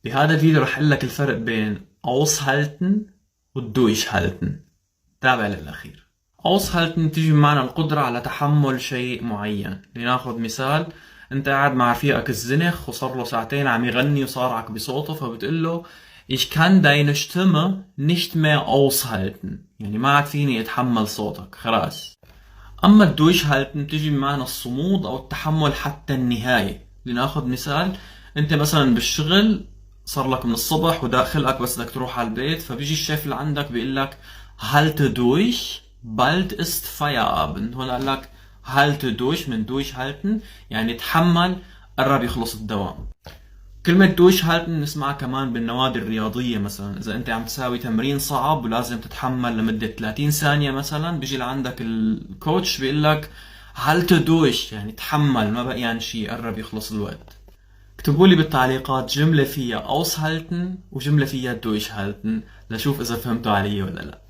بهذا الفيديو رح اقول لك الفرق بين aushalten و durchhalten. تابع للأخير. aushalten تيجي بمعنى القدرة على تحمل شيء معين. لناخذ مثال، انت قاعد مع رفيقك الزنخ وصار له ساعتين عم يغني وصارعك بصوته، فبتقول له ich kann deine Stimme nicht mehr aushalten، يعني ما عاد فيني اتحمل صوتك خلاص. اما الدويشهالتن بتيجي بمعنى الصمود او التحمل حتى النهاية. لناخذ مثال، انت مثلا بالشغل صار لك من الصبح وداخلك بس بدك تروح على البيت، فبيجي الشيف اللي عندك بيقول لك halte durch bald ist Feierabend. هون قال لك halte durch من durchhalten يعني تحمل، قرب يخلص الدوام. كلمة durchhalten نسمعها كمان بالنوادي الرياضية، مثلا إذا أنت عم تساوي تمرين صعب ولازم تتحمل لمدة 30 ثانية مثلا، بيجي لعندك الكوتش بيقول لك halte durch يعني تحمل، ما بقيان يعني شي، قرب يخلص الوقت. اكتبوا لي بالتعليقات جملة فيها aushalten وجملة فيها durchhalten لشوف إذا فهمتوا علي ولا لا.